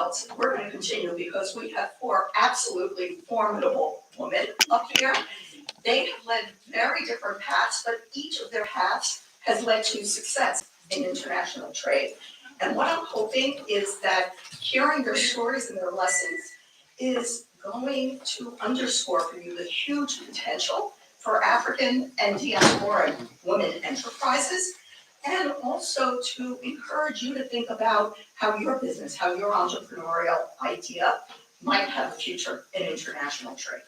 handouts. We're going to continue because we have 4 absolutely formidable women up here. They have led very different paths, but each of their paths has led to success in international trade. And what I'm hoping is that hearing their stories and their lessons is going to underscore for you the huge potential for African and diaspora women enterprises, and also to encourage you to think about how your business, how your entrepreneurial idea might have a future in international trade.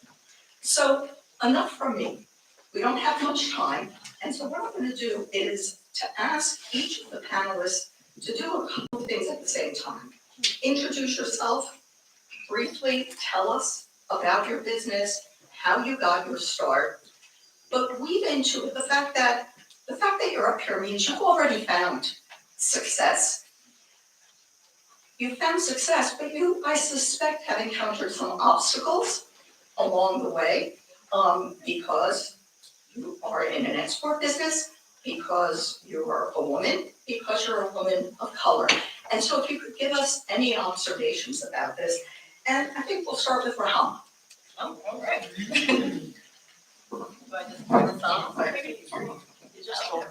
So enough from me. We don't have much time, and so what I'm going to do is to ask each of the panelists to do a couple of things at the same time. Introduce yourself, briefly tell us about your business, how you got your start, but weave into it the fact that you're up here means you've already found success. You found success, but you, I suspect, have encountered some obstacles along the way because you are in an export business, because you're a woman, because you're a woman of color. And so if you could give us any observations about this, and I think we'll start with Rahama. Oh, all right. Do I just turn this off?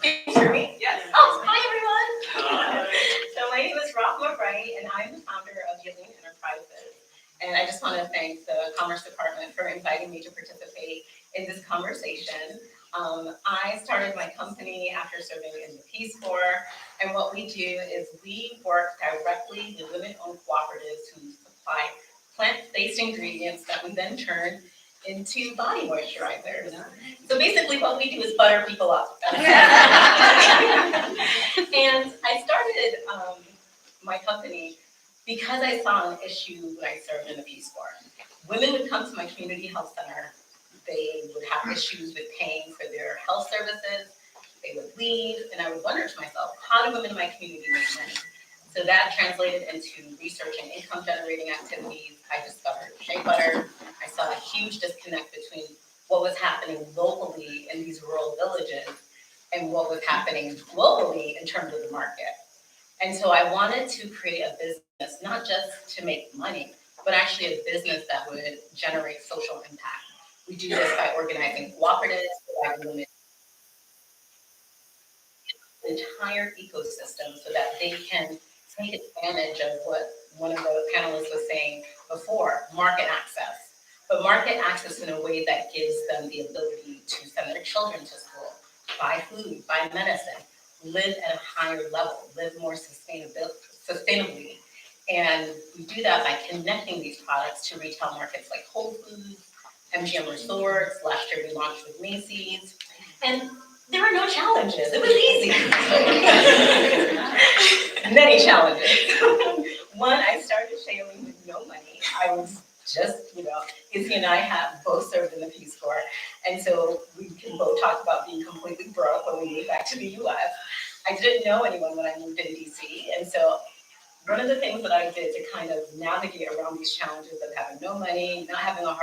Can you hear me? Yes. Oh, hi everyone. So my name is Rahama Wright, and I'm the founder of SheaYaleen Enterprises. And I just want to thank the Commerce Department for inviting me to participate in this conversation. I started my company after serving in the Peace Corps, and what we do is we work directly with women-owned cooperatives who supply plant-based ingredients that we then turn into body moisturizers. So basically what we do is butter people up. And I started my company because I saw an issue when I served in the Peace Corps. Women would come to my community health center. They would have issues with paying for their health services. They would leave, and I would wonder to myself, how do women in my community make money? So that translated into researching income generating activities. I discovered shea butter. I saw a huge disconnect between what was happening locally in these rural villages and what was happening globally in terms of the market. And so I wanted to create a business, not just to make money, but actually a business that would generate social impact. We do this by organizing cooperatives, providing women an entire ecosystem so that they can take advantage of what one of the panelists was saying before, market access. But market access in a way that gives them the ability to send their children to school, buy food, buy medicine, live at a higher level, live more sustainably. And we do that by connecting these products to retail markets like Whole Foods, MGM Resorts. Last year we launched with Macy's. And there were no challenges. It was easy. Many challenges. One, I started SheaYaleen with no money. I was just, Izzy and I have both served in the Peace Corps. And so we can both talk about being completely broke when we moved back to the US. I didn't know anyone when I moved in DC. And so one of the things that I did to kind of navigate around these challenges of having no money, not having a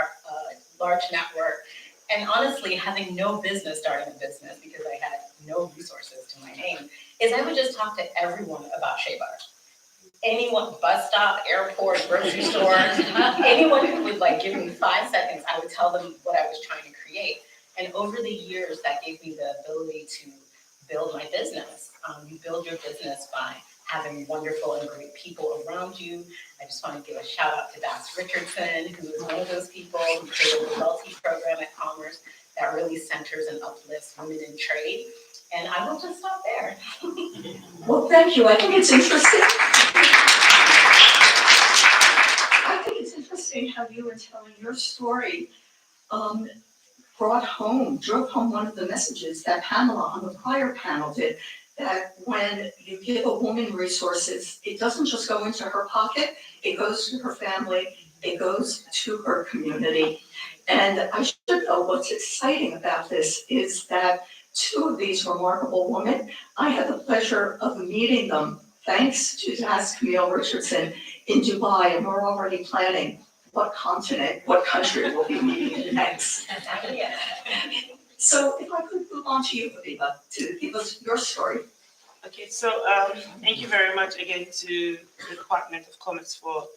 large network, and honestly having no business starting a business because I had no resources to my name, is I would just talk to everyone about shea butter. Anyone, bus stop, airport, grocery store, anyone who would give me 5 seconds, I would tell them what I was trying to create. And over the years, that gave me the ability to build my business. You build your business by having wonderful and great people around you. I just want to give a shout out to Bass Richardson, who is one of those people who created the Wealthy program at Commerce that really centers and uplifts women in trade. And I will just stop there. Well, thank you. I think it's interesting. I think it's interesting how you were telling your story drove home one of the messages that Pamela on the prior panel did, that when you give a woman resources, it doesn't just go into her pocket, it goes to her family, it goes to her community. And I should know what's exciting about this is that 2 of these remarkable women, I had the pleasure of meeting them thanks to Camille Richardson in Dubai, and we're already planning what country we'll be meeting in next. So if I could move on to you, Habiba, to give us your story. Okay, so thank you very much again to the Department of Commerce for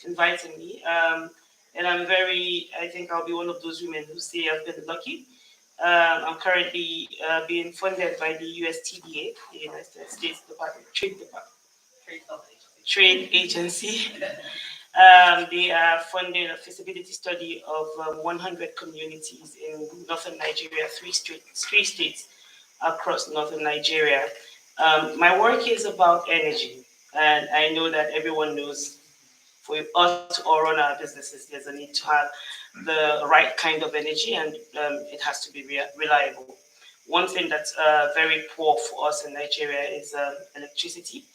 inviting me. And I think I'll be one of those women who say I've been lucky. I'm currently being funded by the USTDA, the United States Trade Agency. They are funding a feasibility study of 100 communities in northern Nigeria, three states across northern Nigeria. My work is about energy, and I know that everyone knows for us to all run our businesses, there's a need to have the right kind of energy, and it has to be reliable. One thing that's very poor for us in Nigeria is electricity.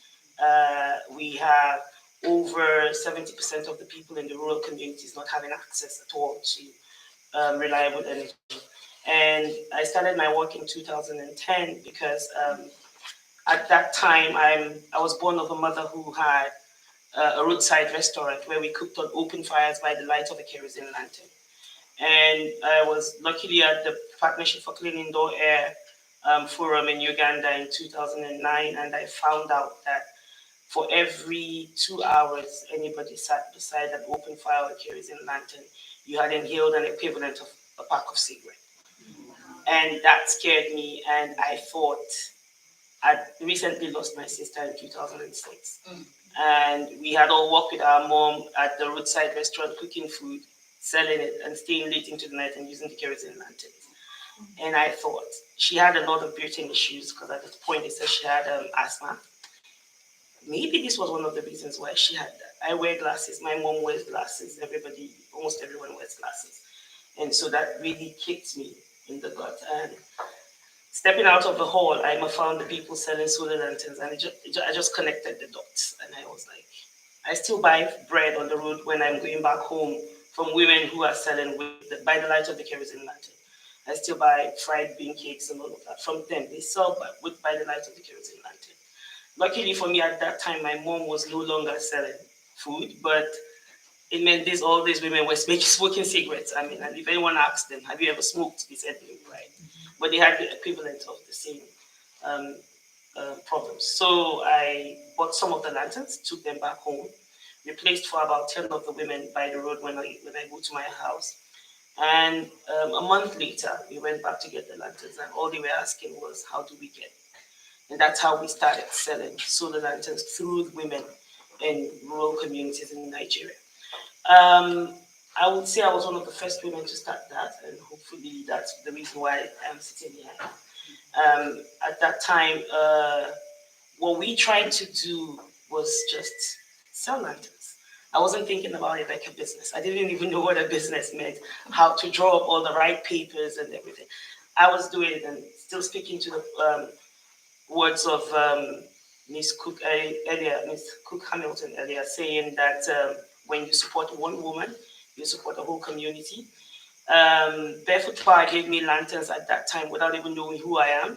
We have over 70% of the people in the rural communities not having access at all to reliable energy. And I started my work in 2010 because at that time I was born of a mother who had a roadside restaurant where we cooked on open fires by the light of a kerosene lantern. And I was luckily at the Partnership for Clean Indoor Air forum in Uganda in 2009, and I found out that for every 2 hours anybody sat beside an open fire or kerosene lantern, you had inhaled an equivalent of a pack of cigarettes. And that scared me, and I thought, I'd recently lost my sister in 2006. And we had all worked with our mom at the roadside restaurant, cooking food, selling it, and staying late into the night and using the kerosene lanterns. And I thought, she had a lot of breathing issues, because at that point they said she had asthma. Maybe this was one of the reasons why she had that. I wear glasses, my mom wears glasses, almost everyone wears glasses. And so that really kicked me in the gut. And stepping out of the hall, I found the people selling solar lanterns, and I just connected the dots. And I was like, I still buy bread on the road when I'm going back home from women who are selling by the light of the kerosene lantern. I still buy fried bean cakes and all of that from them. They sell by the light of the kerosene lantern. Luckily for me, at that time, my mom was no longer selling food, but it meant all these women were smoking cigarettes. I mean, and if anyone asked them, have you ever smoked? They said no, right? But they had the equivalent of the same problems. So I bought some of the lanterns, took them back home, replaced for about 10 of the women by the road when I go to my house. And a month later, we went back to get the lanterns, and all they were asking was, how do we get it? And that's how we started selling solar lanterns through women in rural communities in Nigeria. I would say I was one of the first women to start that, and hopefully that's the reason why I'm sitting here. At that time, what we tried to do was just sell lanterns. I wasn't thinking about it like a business. I didn't even know what a business meant, how to draw up all the right papers and everything. I was doing it and still speaking to the words of Miss Coke-Hamilton earlier, saying that when you support one woman, you support a whole community. Barefoot Power gave me lanterns at that time without even knowing who I am,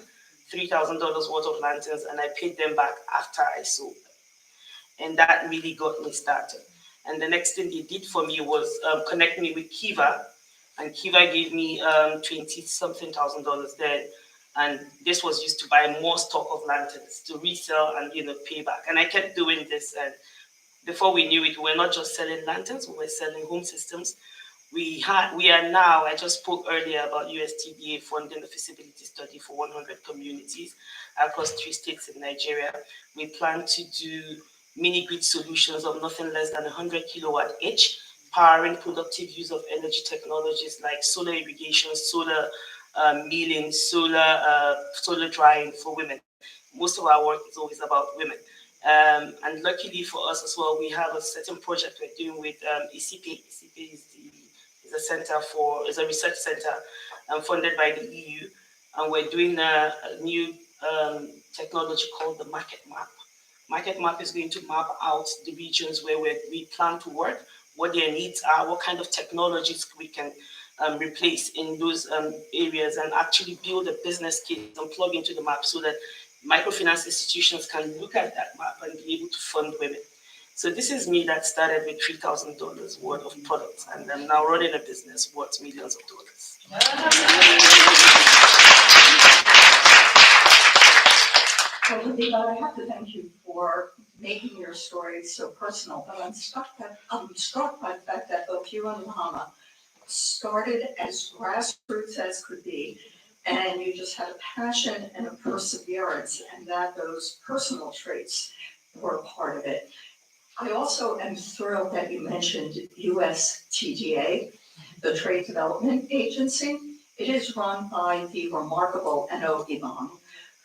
$3,000 worth of lanterns, and I paid them back after I sold them. And that really got me started. And the next thing they did for me was connect me with Kiva, and Kiva gave me $20-something thousand then. And this was used to buy more stock of lanterns to resell and pay back. And I kept doing this, and before we knew it, we were not just selling lanterns, we were selling home systems. We are now, I just spoke earlier about USTDA funding the feasibility study for 100 communities across 3 states in Nigeria. We plan to do mini grid solutions of nothing less than 100 kilowatt each, powering productive use of energy technologies like solar irrigation, solar milling, solar drying for women. Most of our work is always about women. And luckily for us as well, we have a certain project we're doing with ECP. ECP is a research center funded by the EU, and we're doing a new technology called the Market Map. Market Map is going to map out the regions where we plan to work, what their needs are, what kind of technologies we can replace in those areas, and actually build a business case and plug into the map so that microfinance institutions can look at that map and be able to fund women. So this is me that started with $3,000 worth of products, and I'm now running a business worth millions of dollars. Well, Habiba, I have to thank you for making your story so personal, but I'm struck by the fact that both you and Rahama started as grassroots as could be, and you just had a passion and a perseverance, and that those personal traits were a part of it. I also am thrilled that you mentioned USTDA, the Trade Development Agency. It is run by the remarkable Eno Imam,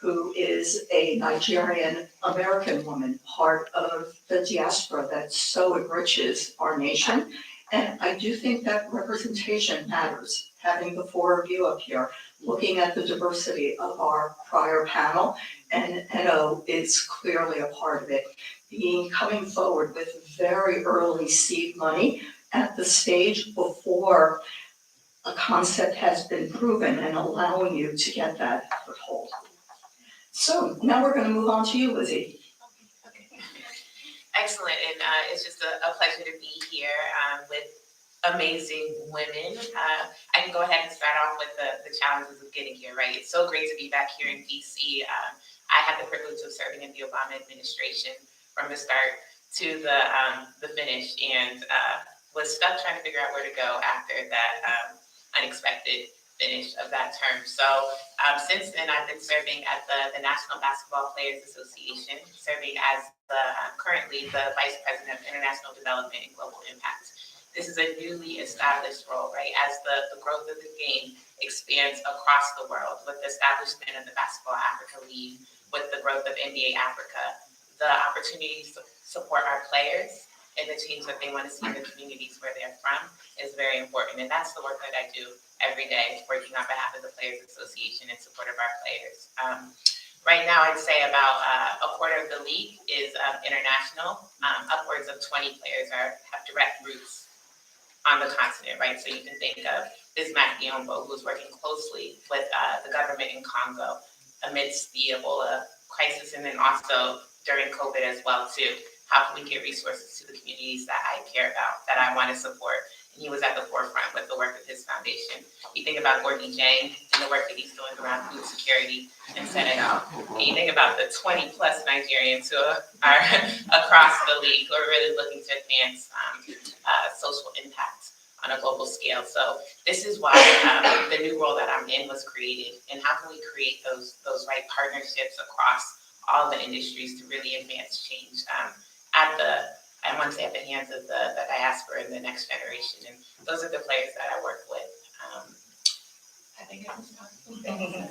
who is a Nigerian American woman, part of the diaspora that so enriches our nation. And I do think that representation matters. Having the four of you up here, looking at the diversity of our prior panel, and Eno is clearly a part of it, coming forward with very early seed money at the stage before a concept has been proven and allowing you to get that foothold. So now we're going to move on to you, Lyzz. Excellent, and it's just a pleasure to be here with amazing women. I can go ahead and start off with the challenges of getting here, right? It's so great to be back here in DC. I had the privilege of serving in the Obama administration from the start to the finish, and was stuck trying to figure out where to go after that unexpected finish of that term. So since then, I've been serving at the National Basketball Players Association, serving as currently the Vice President of International Development and Global Impact. This is a newly established role, right? As the growth of the game expands across the world with the establishment of the Basketball Africa League, with the growth of NBA Africa, the opportunity to support our players and the change that they want to see in the communities where they're from is very important. And that's the work that I do every day, working on behalf of the Players Association in support of our players. Right now, I'd say about a quarter of the league is international. Upwards of 20 players have direct roots on the continent, right? So you can think of Bismack Biyombo, who's working closely with the government in Congo amidst the Ebola crisis, and then also during COVID as well, too. How can we get resources to the communities that I care about, that I want to support? And he was at the forefront with the work of his foundation. You think about Gordy Jang and the work that he's doing around food security in Senegal. And you think about the 20 plus Nigerians who are across the league who are really looking to advance social impact on a global scale. So this is why the new role that I'm in was created. And how can we create those right partnerships across all the industries to really advance change I want to say at the hands of the diaspora and the next generation. And those are the players that I work with. I think I was talking.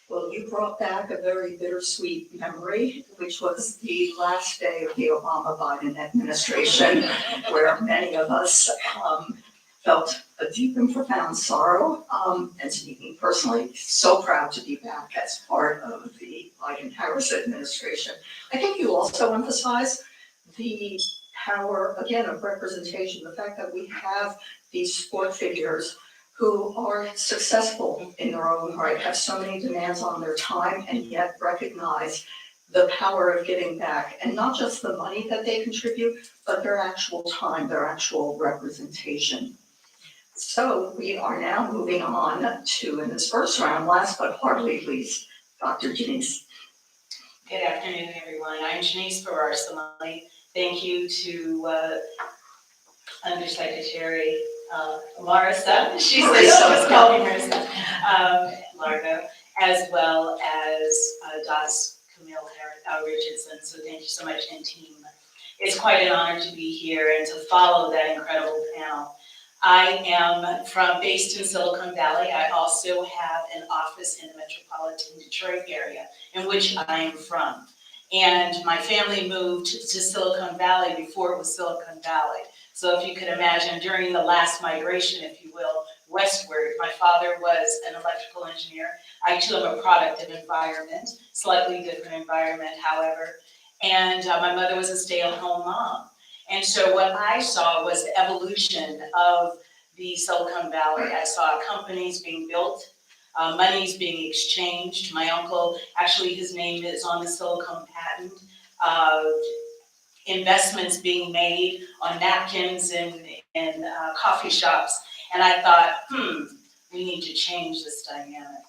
Well, you brought back a very bittersweet memory, which was the last day of the Obama-Biden administration, where many of us felt a deep and profound sorrow. And speaking personally, so proud to be back as part of the Biden-Harris administration. I think you also emphasize the power, again, of representation, the fact that we have these sport figures who are successful in their own right, have so many demands on their time, and yet recognize the power of giving back, and not just the money that they contribute, but their actual time, their actual representation. So we are now moving on to, in this first round, last but hardly least, Dr. Jeannice. Good afternoon, everyone. I'm Jeannice for our Samani. Thank you to Undersecretary Marisa, she always called me Marisa, Lago, as well as Das Camille Richardson. So thank you so much, and team. It's quite an honor to be here and to follow that incredible panel. I am based in Silicon Valley. I also have an office in the metropolitan Detroit area, in which I am from. And my family moved to Silicon Valley before it was Silicon Valley. So if you could imagine, during the last migration, if you will, westward, my father was an electrical engineer. I too am a product of environment, slightly different environment, however. And my mother was a stay-at-home mom. And so what I saw was the evolution of the Silicon Valley. I saw companies being built, monies being exchanged. My uncle, actually his name is on the Silicon patent, investments being made on napkins in coffee shops. And I thought, we need to change this dynamic.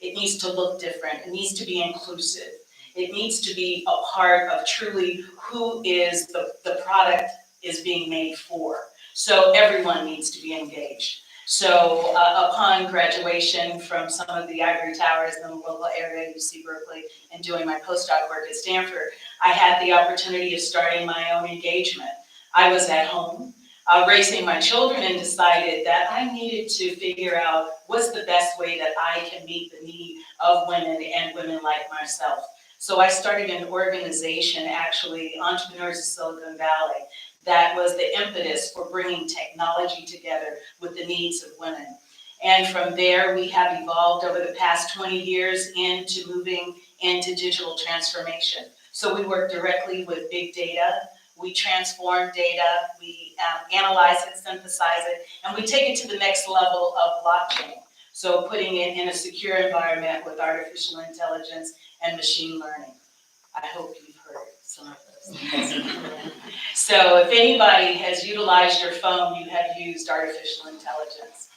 It needs to look different. It needs to be inclusive. It needs to be a part of truly who is the product is being made for. So everyone needs to be engaged. So upon graduation from some of the ivory towers in the local area, UC Berkeley, and doing my postdoc work at Stanford, I had the opportunity of starting my own engagement. I was at home raising my children and decided that I needed to figure out what's the best way that I can meet the need of women and women like myself. So I started an organization, actually, Entrepreneurs of Silicon Valley, that was the impetus for bringing technology together with the needs of women. And from there, we have evolved over the past 20 years into moving into digital transformation. So we work directly with big data. We transform data, we analyze it, synthesize it, and we take it to the next level of blockchain. So putting it in a secure environment with artificial intelligence and machine learning. I hope you've heard some of those. So if anybody has utilized your phone, you have used artificial intelligence.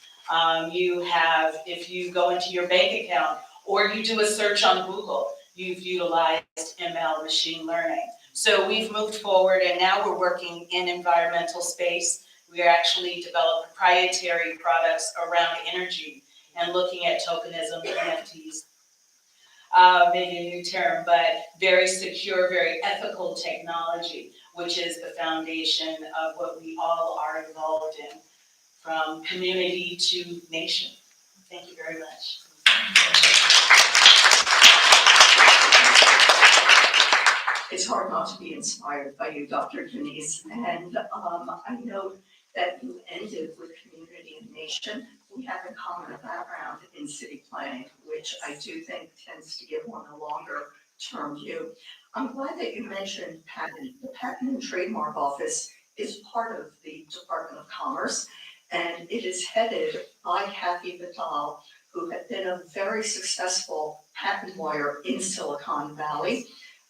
You have, if you go into your bank account or you do a search on Google, you've utilized ML, machine learning. So we've moved forward and now we're working in environmental space. We are actually developing proprietary products around energy and looking at tokenism, NFTs, maybe a new term, but very secure, very ethical technology, which is the foundation of what we all are involved in, from community to nation. Thank you very much. It's hard not to be inspired by you, Dr. Jeannice, and I know that you ended with community and nation. We have in common a background in city planning, which I do think tends to give one a longer term view. I'm glad that you mentioned patent. The Patent and Trademark Office is part of the Department of Commerce, and it is headed by Habiba, who had been a very successful patent lawyer in Silicon Valley.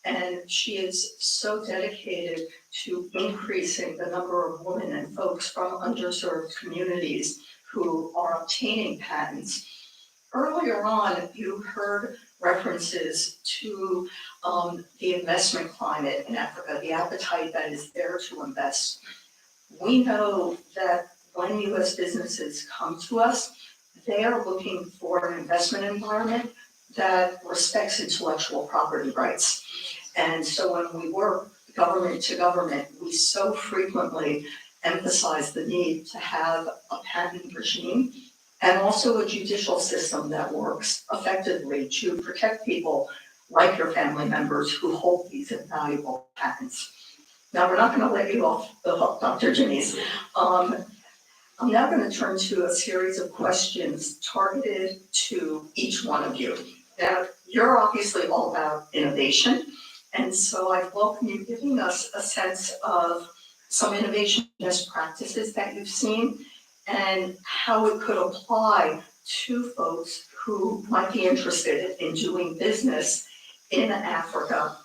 And she is so dedicated to increasing the number of women and folks from underserved communities who are obtaining patents. Earlier on, you heard references to the investment climate in Africa, the appetite that is there to invest. We know that when U.S. businesses come to us, they are looking for an investment environment that respects intellectual property rights. And so when we work government to government, we so frequently emphasize the need to have a patent regime and also a judicial system that works effectively to protect people like your family members who hold these invaluable patents. Now, we're not going to let you off the hook, Dr. Jeannice. I'm now going to turn to a series of questions targeted to each one of you. Now, you're obviously all about innovation. And so I welcome you giving us a sense of some innovation best practices that you've seen and how it could apply to folks who might be interested in doing business in Africa,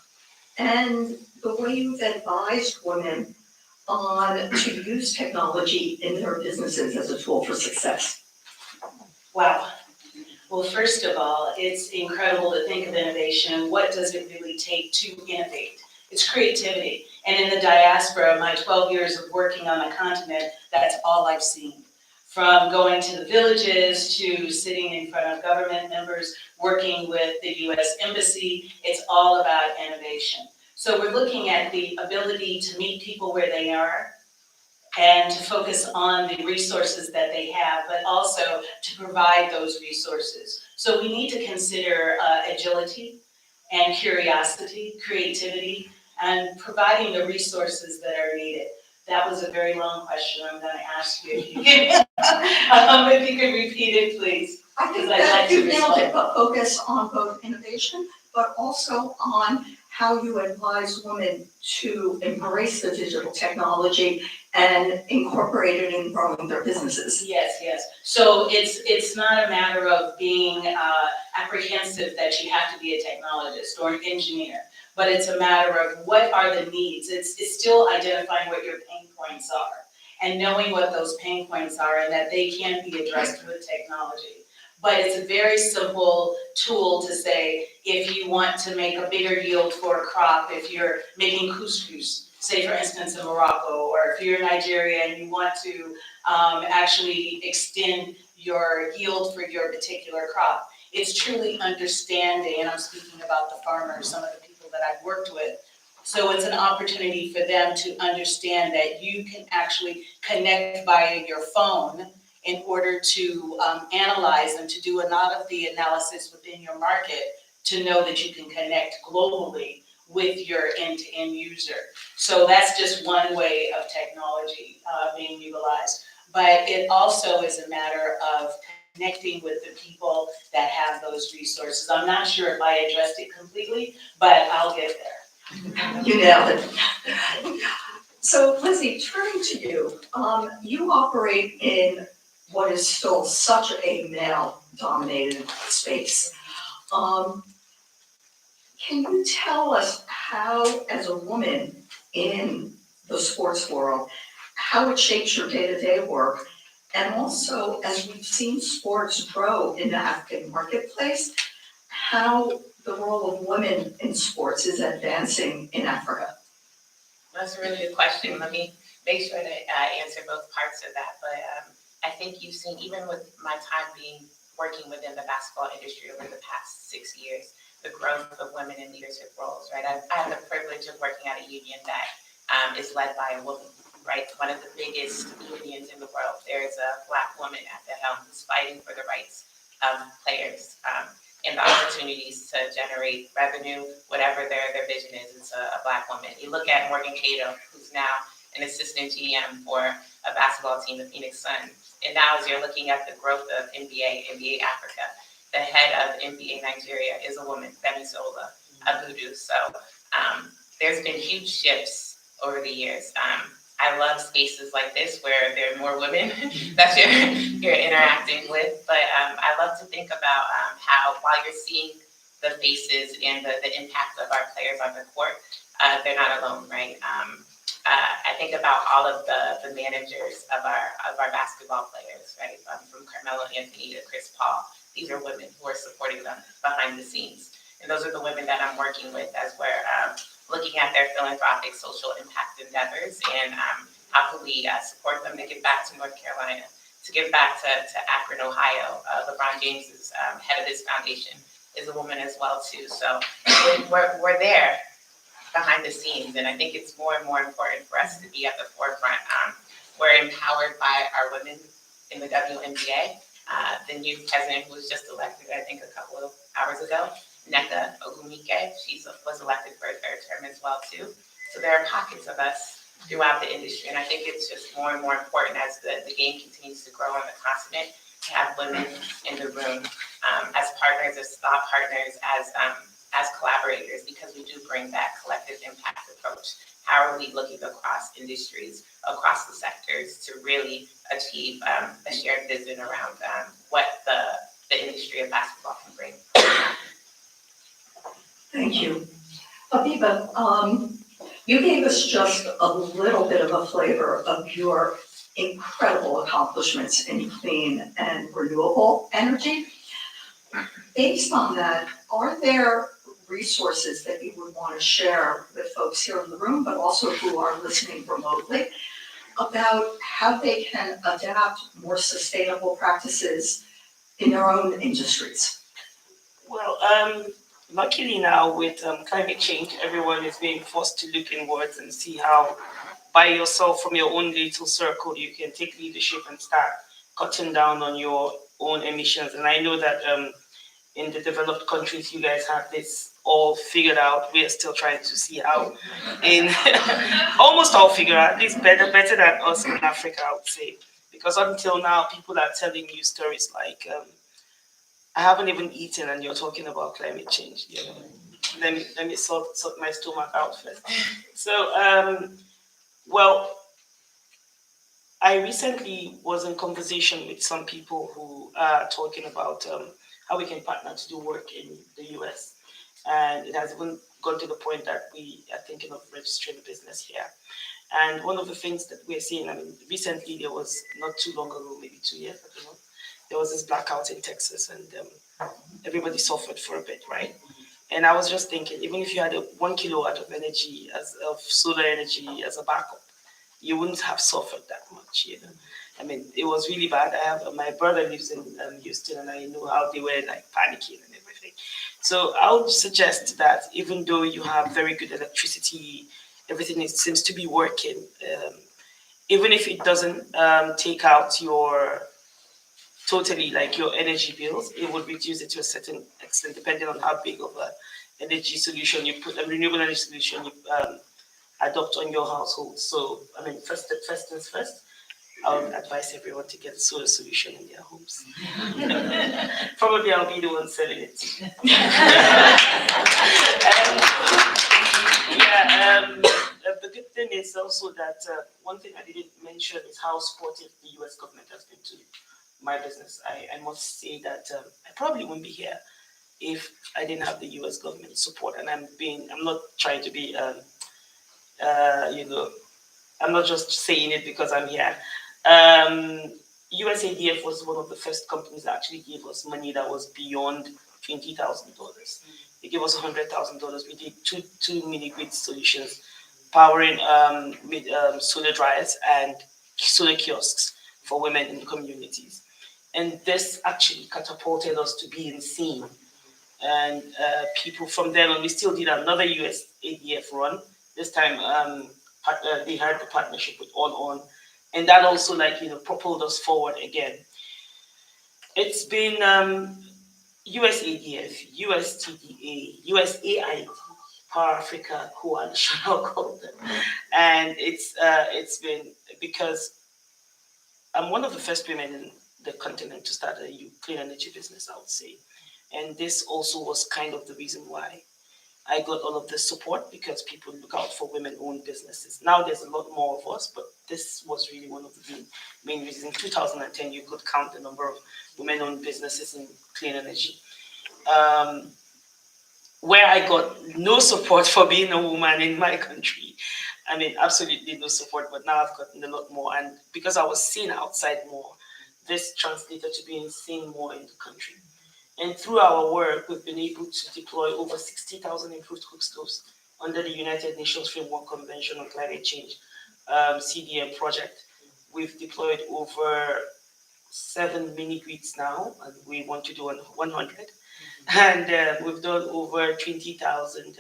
and the way you've advised women on to use technology in their businesses as a tool for success. Wow. Well, first of all, it's incredible to think of innovation. What does it really take to innovate? It's creativity. And in the diaspora, my 12 years of working on the continent, that's all I've seen. From going to the villages to sitting in front of government members, working with the US Embassy, it's all about innovation. So we're looking at the ability to meet people where they are, and to focus on the resources that they have, but also to provide those resources. So we need to consider agility and curiosity, creativity, and providing the resources that are needed. That was a very long question. I'm going to ask you if you could, if you could repeat it, please. I think I'd that like to you nailed respond. it, but focus on both innovation, but also on how you advise women to embrace the digital technology and incorporate it in growing their businesses. Yes, yes. So it's not a matter of being apprehensive that you have to be a technologist or an engineer, but it's a matter of what are the needs. It's still identifying what your pain points are and knowing what those pain points are and that they can be addressed with technology. but it's a very simple tool to say, if you want to make a bigger yield for a crop, if you're making couscous, say for instance in Morocco, or if you're in Nigeria and you want to actually extend your yield for your particular crop. It's truly understanding, and I'm speaking about the farmers, some of the people that I've worked with. So it's an opportunity for them to understand that you can actually connect via your phone in order to analyze and to do a lot of the analysis within your market to know that you can connect globally with your end-to-end user. So that's just one way of technology being utilized. But it also is a matter of connecting with the people that have those resources. I'm not sure if I addressed it completely, but I'll get there. You nailed it. So Lizzie, turning to you, you operate in what is still such a male-dominated space. Can you tell us how, as a woman in the sports world, how it shapes your day-to-day work? And also, as we've seen sports grow in the African marketplace, how the role of women in sports is advancing in Africa? That's a really good question. Let me make sure that I answer both parts of that. But I think you've seen, even with my time working within the basketball industry over the past 6 years, the growth of women in leadership roles, right? I have the privilege of working at a union that is led by a woman, right? One of the biggest unions in the world. There's a Black woman at the helm who's fighting for the rights of players and the opportunities to generate revenue, whatever their vision is. It's a Black woman. You look at Morgan Cato, who's now an assistant GM for a basketball team, the Phoenix Suns. And now as you're looking at the growth of NBA Africa, the head of NBA Nigeria is a woman, Femisola Abudu. So there's been huge shifts over the years. I love spaces like this where there are more women that you're interacting with. But I love to think about how, while you're seeing the faces and the impact of our players on the court, they're not alone, right? I think about all of the managers of our basketball players, right? From Carmelo Anthony to Chris Paul. These are women who are supporting them behind the scenes. And those are the women that I'm working with as we're looking at their philanthropic social impact endeavors and how can we support them to give back to North Carolina, to give back to Akron, Ohio. LeBron James is head of this foundation, is a woman as well too. So we're there behind the scenes, and I think it's more and more important for us to be at the forefront. We're empowered by our women in the WNBA. The new president who was just elected, I think a couple of hours ago, Nneka Ogumike, she was elected for a third term as well too. So there are pockets of us throughout the industry, and I think it's just more and more important as the game continues to grow on the continent to have women in the room as partners, as thought partners, as collaborators, because we do bring that collective impact approach. How are we looking across industries, across the sectors to really achieve a shared vision around what the industry of basketball can bring? Thank you. Habiba, you gave us just a little bit of a flavor of your incredible accomplishments in clean and renewable energy. Based on that, are there resources that you would want to share with folks here in the room, but also who are listening remotely, about how they can adapt more sustainable practices in their own industries? Well, luckily now with climate change, everyone is being forced to look inwards and see how by yourself from your own little circle, you can take leadership and start cutting down on your own emissions. And I know that in the developed countries, you guys have this all figured out. We are still trying to see how in almost all figured out, at least better than us in Africa, I would say. Because until now, people are telling you stories like, I haven't even eaten and you're talking about climate change. You know? Let me sort my stomach out first. So, well, I recently was in conversation with some people who are talking about how we can partner to do work in the US. And it has even gone to the point that we are thinking of registering a business here. And one of the things that we're seeing, I mean, recently there was not too long ago, maybe 2 years, I don't know, there was this blackout in Texas, and everybody suffered for a bit, right? And I was just thinking, even if you had 1 kilowatt of energy of solar energy as a backup, you wouldn't have suffered that much, you know. I mean, it was really bad. I have my brother lives in Houston, and I know how they were like panicking and everything. So I would suggest that even though you have very good electricity, everything seems to be working. Even if it doesn't take out your totally like your energy bills, it would reduce it to a certain extent, depending on how big of a energy solution you put, a renewable energy solution you adopt on your household. So, I mean, first things first, I would advise everyone to get a solar solution in their homes. Probably I'll be the one selling it. The good thing is also that one thing I didn't mention is how supportive the US government has been to my business. I must say that I probably wouldn't be here if I didn't have the US government support. And I'm not trying to be, I'm not just saying it because I'm here. USADF was one of the first companies that actually gave us money that was beyond $20,000. They gave us $100,000. We did two mini grid solutions, powering with solar dryers and solar kiosks for women in communities. And this actually catapulted us to being seen. And people from then on, we still did another USADF run. This time, they had the partnership with On, and that also propelled us forward again. It's been USADF, USTDA, USAID, Power Africa Coalition, I'll call them. And it's been because I'm one of the first women in the continent to start a clean energy business, I would say. And this also was kind of the reason why I got all of this support, because people look out for women-owned businesses. Now there's a lot more of us, but this was really one of the main reasons. In 2010, you could count the number of women-owned businesses in clean energy. Where I got no support for being a woman in my country. I mean, absolutely no support, but now I've gotten a lot more. And because I was seen outside more, this translated to being seen more in the country. And through our work, we've been able to deploy over 60,000 improved cook stoves under the United Nations Framework Convention on Climate Change, CDM project. We've deployed over 7 mini grids now, and we want to do 100. And we've done over 20,000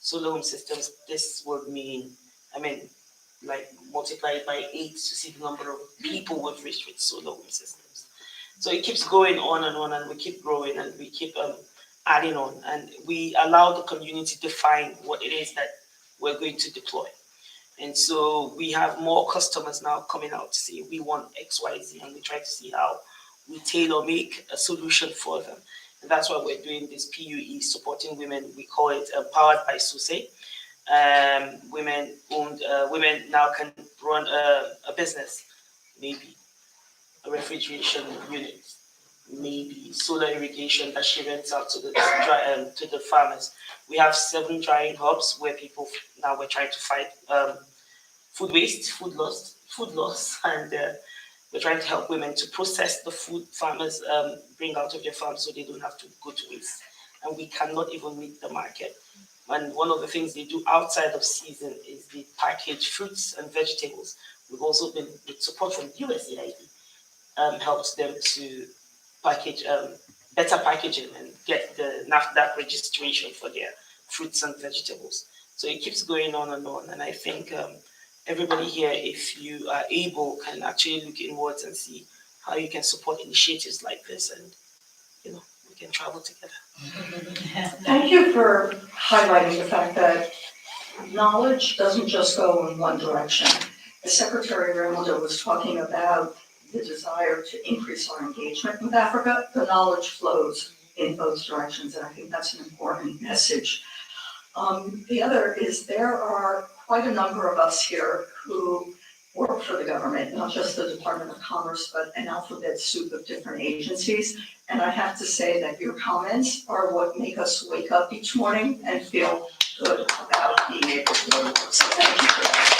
solar home systems. This would mean, multiply it by 8 to see the number of people we've reached with solar home systems. So it keeps going on, and we keep growing, and we keep adding on, and we allow the community to define what it is that we're going to deploy. And so we have more customers now coming out to say we want X, Y, Z, and we try to see how we tailor make a solution for them. And that's why we're doing this PUE, supporting women. We call it Powered by Sosai. Women now can run a business, maybe a refrigeration unit, maybe solar irrigation that she rents out to the farmers. We have 7 drying hubs where people now we're trying to fight food waste, food loss, and we're trying to help women to process the food farmers bring out of their farms so they don't have to go to waste. And we cannot even meet the market. And one of the things they do outside of season is they package fruits and vegetables. We've also been, with support from USAID, helps them to package better packaging and get the NAFDAC registration for their fruits and vegetables. So it keeps going on, and I think everybody here, if you are able, can actually look inwards and see how you can support initiatives like this, and we can travel together. Thank you for highlighting the fact that knowledge doesn't just go in one direction. As Secretary Raimondo was talking about the desire to increase our engagement with Africa, the knowledge flows in both directions, and I think that's an important message. The other is there are quite a number of us here who work for the government, not just the Department of Commerce, but an alphabet soup of different agencies. And I have to say that your comments are what make us wake up each morning and feel good about being able to go to work. So thank you for that.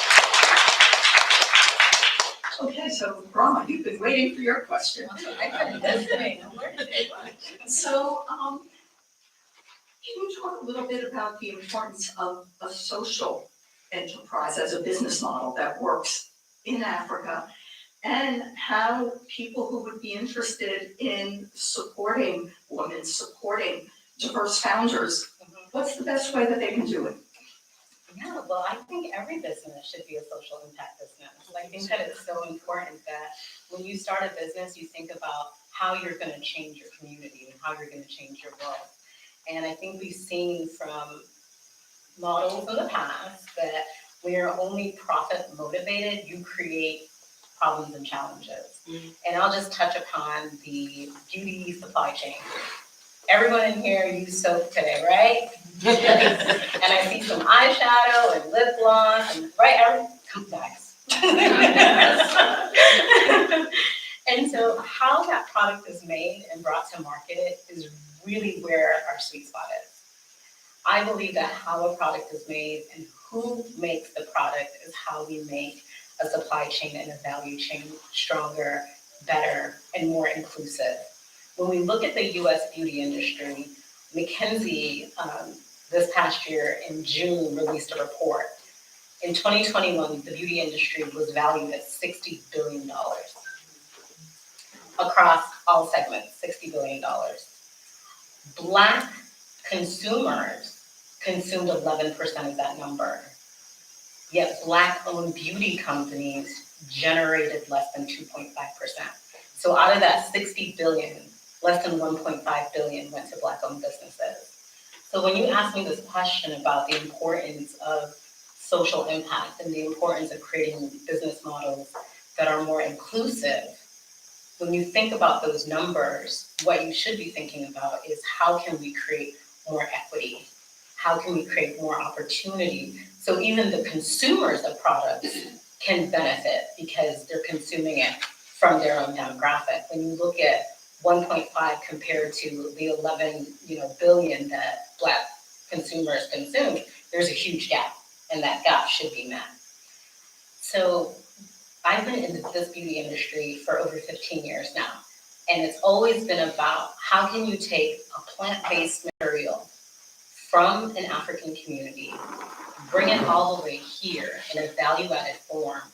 Okay, so Rahama, you've been waiting for your question. I've been listening, I'm learning so much. So, can you talk a little bit about the importance of a social enterprise as a business model that works in Africa, and how people who would be interested in supporting women, supporting diverse founders, what's the best way that they can do it? Yeah, well, I think every business should be a social impact business. I think that it's so important that when you start a business, you think about how you're going to change your community and how you're going to change your world. And I think we've seen from models in the past that when you're only profit motivated, you create problems and challenges. And I'll just touch upon the beauty supply chain. Everyone in here used soap today, right? And I see some eyeshadow and lip gloss and guys. And so how that product is made and brought to market is really where our sweet spot is. I believe that how a product is made and who makes the product is how we make a supply chain and a value chain stronger, better, and more inclusive. When we look at the US beauty industry, McKinsey this past year in June released a report. In 2021, the beauty industry was valued at $60 billion. Across all segments, $60 billion. Black consumers consumed 11% of that number. Yet Black-owned beauty companies generated less than 2.5%. So out of that 60 billion, less than 1.5 billion went to Black-owned businesses. So when you ask me this question about the importance of social impact and the importance of creating business models that are more inclusive, when you think about those numbers, what you should be thinking about is how can we create more equity? How can we create more opportunity? So even the consumers of products can benefit because they're consuming it from their own demographic. When you look at 1.5 compared to the 11 billion that Black consumers consume, there's a huge gap, and that gap should be met. So I've been in this beauty industry for over 15 years now, and it's always been about how can you take a plant-based material from an African community, bring it all the way here in a value-added form,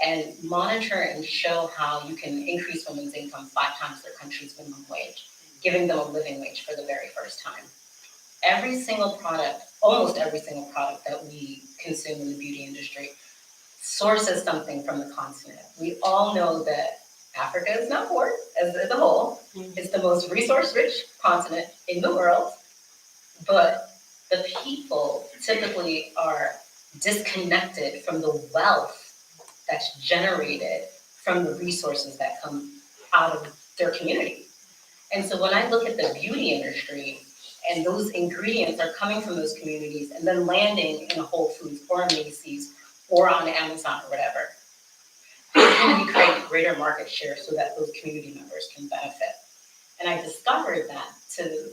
and monitor and show how you can increase women's income 5 times their country's minimum wage, giving them a living wage for the very first time. Every single product, almost every single product that we consume in the beauty industry sources something from the continent. We all know that Africa is not poor as a whole. It's the most resource-rich continent in the world, but the people typically are disconnected from the wealth that's generated from the resources that come out of their community. And so when I look at the beauty industry and those ingredients are coming from those communities and then landing in a Whole Foods or a Macy's or on Amazon or whatever, how can we create greater market share so that those community members can benefit? And I discovered that, to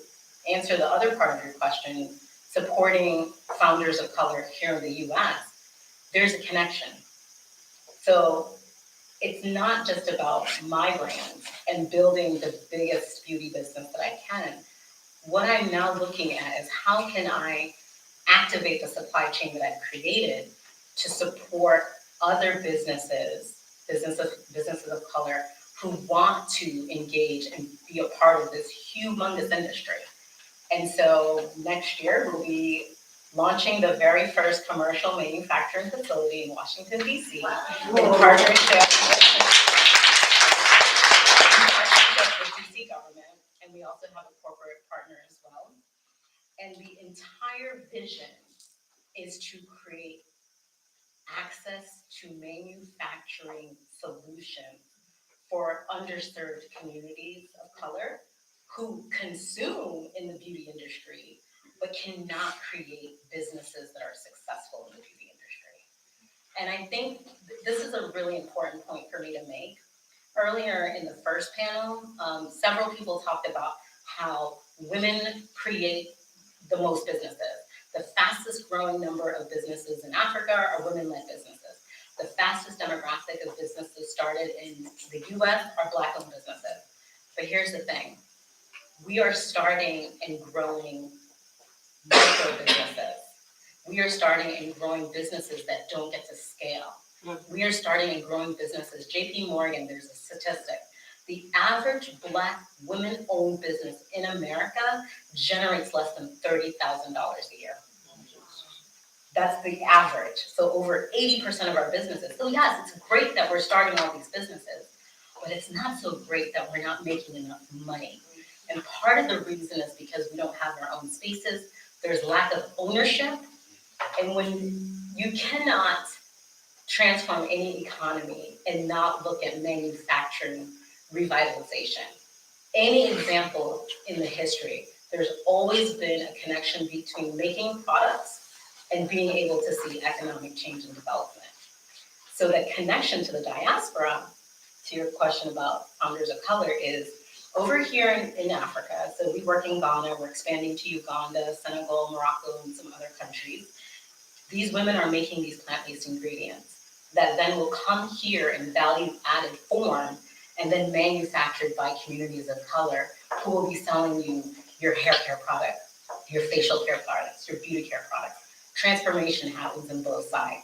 answer the other part of your question, supporting founders of color here in the US, there's a connection. So it's not just about my brand and building the biggest beauty business that I can. What I'm now looking at is how can I activate the supply chain that I've created to support other businesses of color who want to engage and be a part of this humongous industry. And so next year we'll be launching the very first commercial manufacturing facility in Washington, D.C. in partnership with D.C. government, and we also have a corporate partner as well. And the entire vision is to create access to manufacturing solutions for underserved communities of color who consume in the beauty industry, but cannot create businesses that are successful in the beauty industry. And I think this is a really important point for me to make. Earlier in the first panel, several people talked about how women create the most businesses. The fastest growing number of businesses in Africa are women-led businesses. the fastest demographic of businesses started in the US are Black-owned businesses. But here's the thing, we are starting and growing micro businesses. We are starting and growing businesses that don't get to scale. We are starting and growing businesses. JP Morgan, there's a statistic. The average Black women-owned business in America generates less than $30,000 a year. That's the average. So over 80% of our businesses. So yes, it's great that we're starting all these businesses, but it's not so great that we're not making enough money. And part of the reason is because we don't have our own spaces. There's lack of ownership. And when you cannot transform any economy and not look at manufacturing revitalization. Any example in the history, there's always been a connection between making products and being able to see economic change and development. So the connection to the diaspora, to your question about founders of color, is over here in Africa. So we work in Ghana, we're expanding to Uganda, Senegal, Morocco, and some other countries. These women are making these plant-based ingredients that then will come here in value-added form and then manufactured by communities of color who will be selling you your hair care product, your facial care products, your beauty care products. Transformation happens on both sides.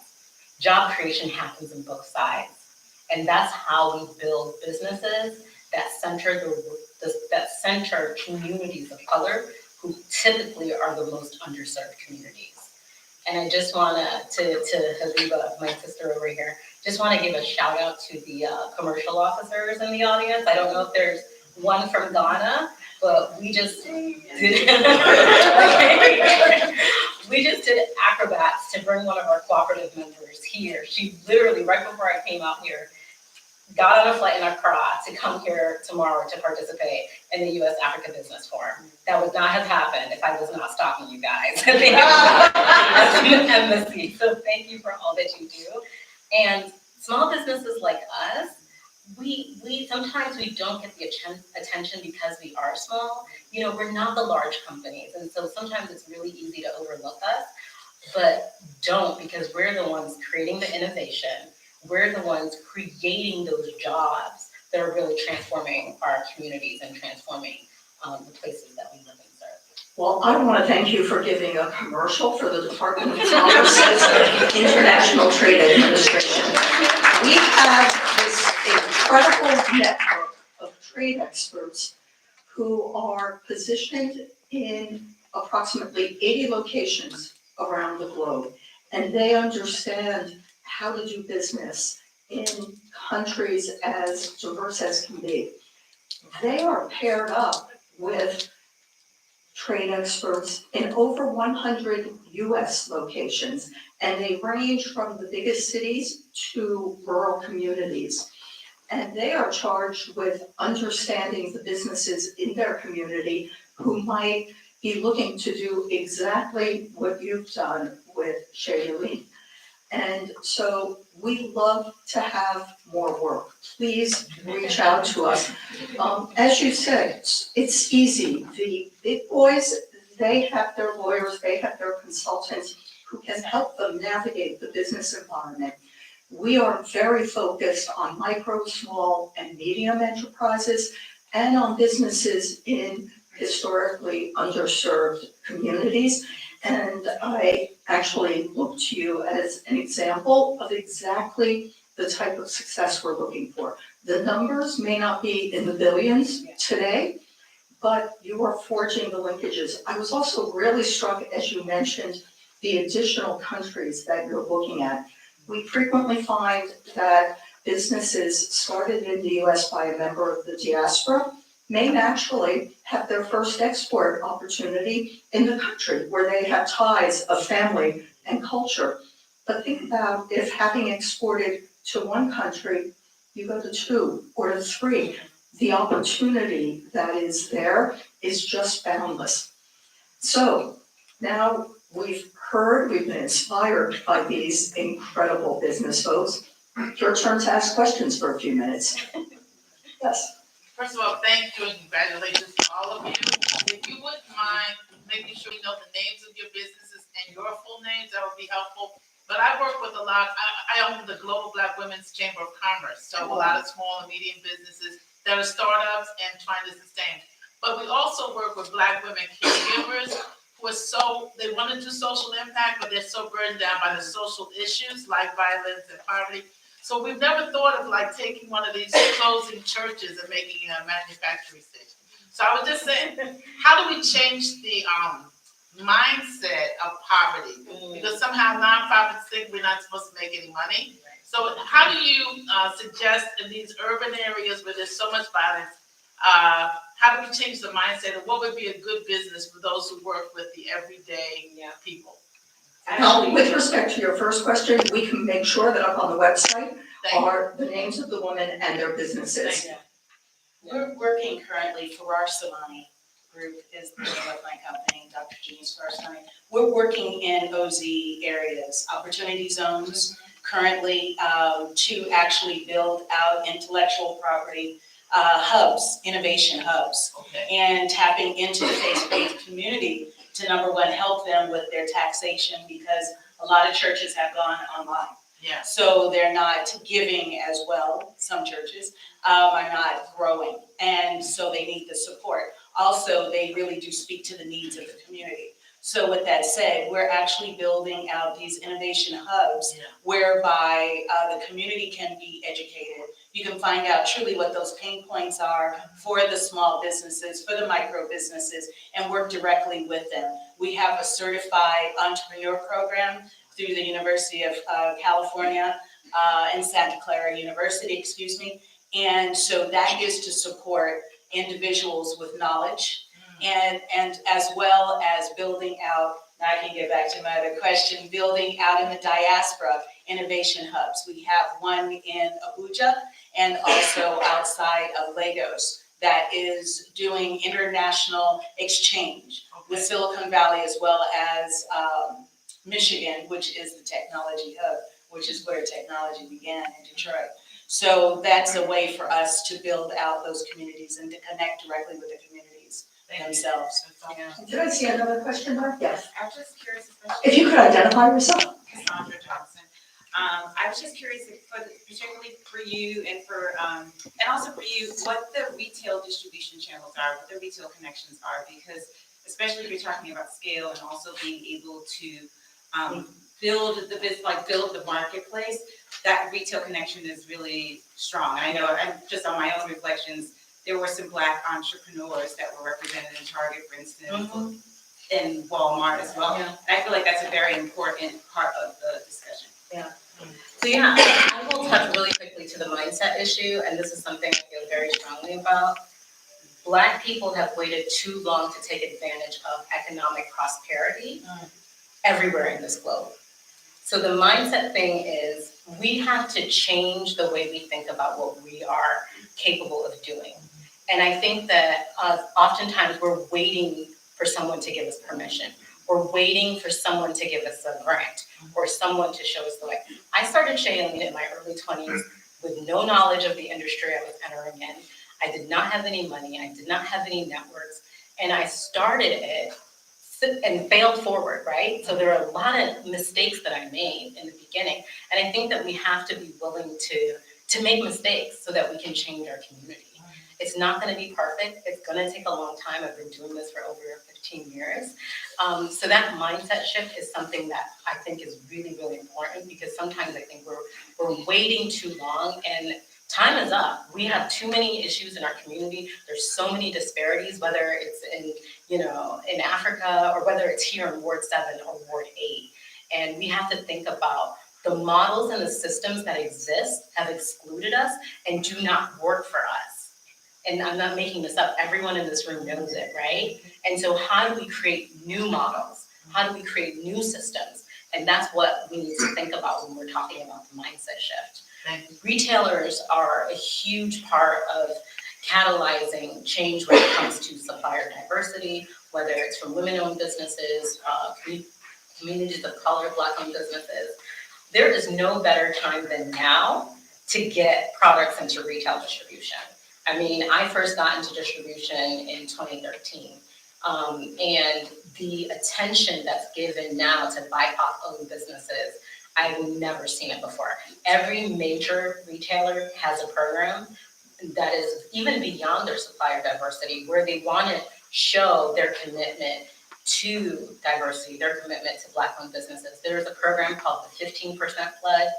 Job creation happens on both sides. And that's how we build businesses that center center communities of color who typically are the most underserved communities. And I just wanna, to Habiba, my sister over here, just wanna give a shout out to the commercial officers in the audience. I don't know if there's one from Ghana, but we just did acrobats to bring one of our cooperative members here. She literally, right before I came out here, got on a flight in Accra to come here tomorrow to participate in the U.S. Africa Business Forum. That would not have happened if I was not stalking you guys at the embassy. So thank you for all that you do. And small businesses like us, we sometimes we don't get the attention because we are small. You know, we're not the large companies, and so sometimes it's really easy to overlook us. But don't, because we're the ones creating the innovation. We're the ones creating those jobs that are really transforming our communities and transforming the places that we live and serve. Well, I want to thank you for giving a commercial for the Department of Commerce's International Trade Administration. We have this incredible network of trade experts who are positioned in approximately 80 locations around the globe, and they understand how to do business in countries as diverse as can be. They are paired up with trade experts in over 100 US locations, and they range from the biggest cities to rural communities. And they are charged with understanding the businesses in their community who might be looking to do exactly what you've done with SheaYaleen. And so we love to have more work. Please reach out to us. As you said, it's easy. The big boys, they have their lawyers, they have their consultants who can help them navigate the business environment. We are very focused on micro, small, and medium enterprises and on businesses in historically underserved communities. And I actually look to you as an example of exactly the type of success we're looking for. The numbers may not be in the billions today, but you are forging the linkages. I was also really struck, as you mentioned, the additional countries that you're looking at. We frequently find that businesses started in the US by a member of the diaspora may naturally have their first export opportunity in the country where they have ties of family and culture. But think about if having exported to one country, you go to 2 or to 3, the opportunity that is there is just boundless. So now we've been inspired by these incredible business folks. Your turn to ask questions for a few minutes. Yes. First of all, thank you and congratulations to all of you. If you wouldn't mind making sure we know the names of your businesses and your full names, that would be helpful. But I work with a lot, I own the Global Black Women's Chamber of Commerce, so a lot of small and medium businesses that are startups and trying to sustain. But we also work with Black women caregivers who are they want to do social impact, but they're so burdened down by the social issues like violence and poverty. So we've never thought of like taking one of these closing churches and making it a manufacturing station. So I was just saying, how do we change the mindset of poverty? Because somehow nonprofits think we're not supposed to make any money. So how do you suggest in these urban areas where there's so much violence, how do we change the mindset of what would be a good business for those who work with the everyday people? Now, with respect to your first question, we can make sure that up on the website are the names of the women and their businesses. We're working currently for our Samani group is the name of my company, Dr. Jeannice for our Samani. We're working in OZ areas, opportunity zones, currently to actually build out intellectual property hubs, innovation hubs, and tapping into the faith-based community to, number one, help them with their taxation, because a lot of churches have gone online. Yeah. So they're not giving as well, some churches are not growing, and so they need the support. Also, they really do speak to the needs of the community. So with that said, we're actually building out these innovation hubs whereby the community can be educated. You can find out truly what those pain points are for the small businesses, for the micro businesses, and work directly with them. We have a certified entrepreneur program through the University of California and Santa Clara University, and so that is to support individuals with knowledge and as well as building out, now I can get back to my other question, building out in the diaspora innovation hubs. We have one in Abuja and also outside of Lagos that is doing international exchange with Silicon Valley as well as Michigan, which is the technology hub, which is where technology began in Detroit. So that's a way for us to build out those communities and to connect directly with the communities themselves. Did I see another question, Mark? Yes. I'm just curious, especially If you could identify yourself. Cassandra Johnson. I was just curious, particularly for you and also for you, what the retail distribution channels are, what the retail connections are, because especially if you're talking about scale and also being able to build the business, like build the marketplace, that retail connection is really strong. I know, I'm just on my own reflections, there were some Black entrepreneurs that were represented in Target, for instance, in Walmart as well. And I feel like that's a very important part of the discussion. So I will touch really quickly to the mindset issue, and this is something I feel very strongly about. Black people have waited too long to take advantage of economic prosperity everywhere in this globe. So the mindset thing is we have to change the way we think about what we are capable of doing. And I think that oftentimes we're waiting for someone to give us permission. We're waiting for someone to give us a grant or someone to show us the way. I started SheaYaleen in my early 20s with no knowledge of the industry I was entering in. I did not have any money. I did not have any networks. And I started it and failed forward, right? So there are a lot of mistakes that I made in the beginning. And I think that we have to be willing to make mistakes so that we can change our community. It's not going to be perfect. It's going to take a long time. I've been doing this for over 15 years. So that mindset shift is something that I think is really, really important, because sometimes I think we're waiting too long and time is up. We have too many issues in our community. There's so many disparities, whether it's in Africa or whether it's here in Ward 7 or Ward 8. And we have to think about the models and the systems that exist have excluded us and do not work for us. And I'm not making this up, everyone in this room knows it, right? And so how do we create new models? How do we create new systems? And that's what we need to think about when we're talking about the mindset shift. Retailers are a huge part of catalyzing change when it comes to supplier diversity, whether it's from women-owned businesses, communities of color, Black-owned businesses. There is no better time than now to get products into retail distribution. I mean, I first got into distribution in 2013, and the attention that's given now to BIPOC-owned businesses, I've never seen it before. Every major retailer has a program that is even beyond their supplier diversity, where they want to show their commitment to diversity, their commitment to Black-owned businesses. There's a program called the 15% Pledge.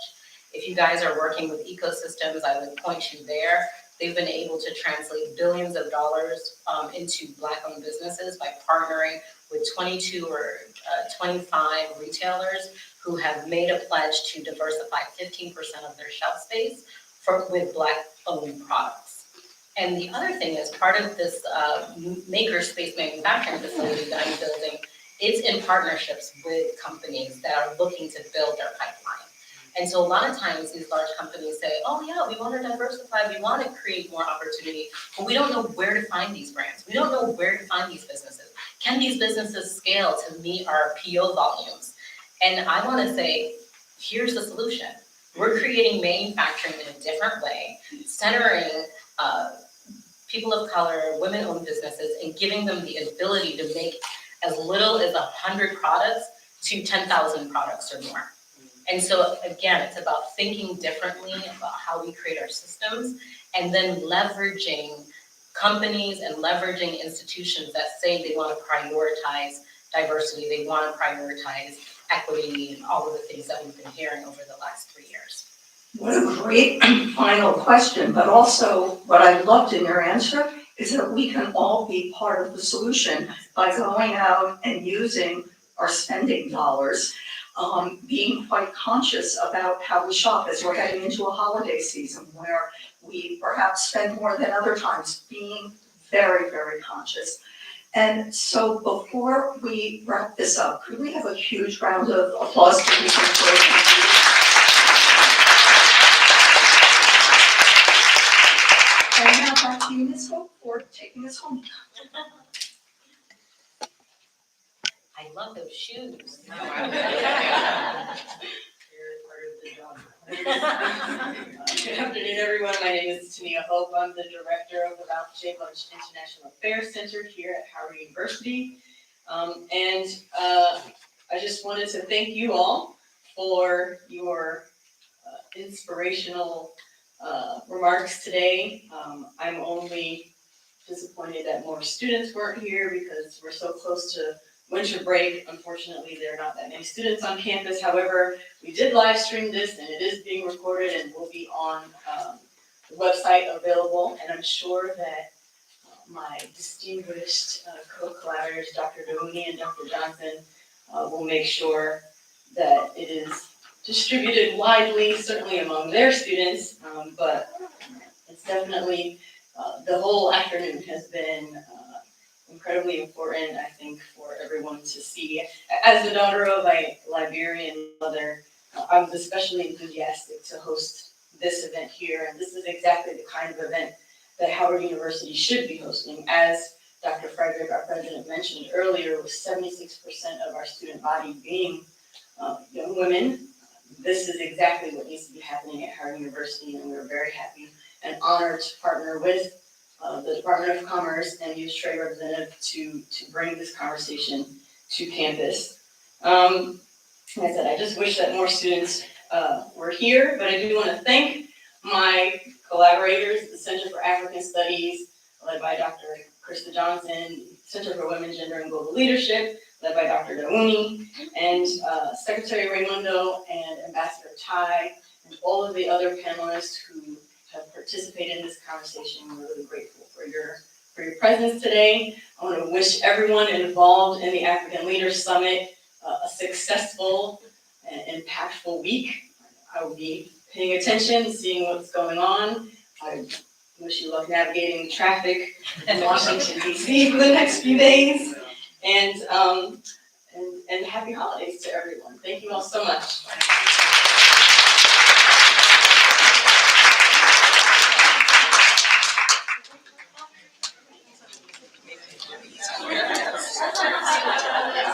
If you guys are working with ecosystems, I would point you there. They've been able to translate billions of dollars into Black-owned businesses by partnering with 22 or 25 retailers who have made a pledge to diversify 15% of their shelf space with Black-owned products. And the other thing is, part of this makerspace manufacturing facility that I'm building, it's in partnerships with companies that are looking to build their pipeline. And so a lot of times these large companies say, oh yeah, we want to diversify, we want to create more opportunity, but we don't know where to find these brands. We don't know where to find these businesses. Can these businesses scale to meet our PO volumes? And I want to say, here's the solution. We're creating manufacturing in a different way, centering people of color, women-owned businesses, and giving them the ability to make as little as 100 products to 10,000 products or more. And so again, it's about thinking differently about how we create our systems, and then leveraging companies and leveraging institutions that say they want to prioritize diversity, they want to prioritize equity, and all of the things that we've been hearing over the last 3 years. What a great final question, but also what I loved in your answer is that we can all be part of the solution by going out and using our spending dollars, being quite conscious about how we shop as we're heading into a holiday season where we perhaps spend more than other times, being very, very conscious. And so before we wrap this up, could we have a huge round of applause for these inspirations? And now back to you, Ms. Hope, for taking us home. I love those shoes. You're part of the job. Good afternoon, everyone. My name is Gina Hope. I'm the director of the Bunche International Affairs Center here at Howard University. I just wanted to thank you all for your inspirational remarks today. I'm only disappointed that more students weren't here because we're so close to winter break. Unfortunately, there are not that many students on campus. However, we did live stream this, and it is being recorded and will be on the website available. And I'm sure that my distinguished co-collaborators, Dr. Dooney and Dr. Johnson, will make sure that it is distributed widely, certainly among their students, but it's definitely, the whole afternoon has been incredibly important, I think, for everyone to see. As the daughter of a Liberian mother, I was especially enthusiastic to host this event here, and this is exactly the kind of event that Howard University should be hosting. As Dr. Frederick, our president, mentioned earlier, with 76% of our student body being young women, this is exactly what needs to be happening at Howard University, and we're very happy and honored to partner with the Department of Commerce and Youth Trade Representative to bring this conversation to campus. Like I said, I just wish that more students were here, but I do want to thank my collaborators, the Center for African Studies, led by Dr. Krista Johnson, Center for Women, Gender, and Global Leadership, led by Dr. Dooney, and Secretary Raimondo and Ambassador Tai, and all of the other panelists who have participated in this conversation. We're really grateful for your presence today. I want to wish everyone involved in the African Leaders Summit a successful and impactful week. I will be paying attention, seeing what's going on. I wish you luck navigating the traffic in Washington, D.C. for the next few days. And happy holidays to everyone. Thank you all so much.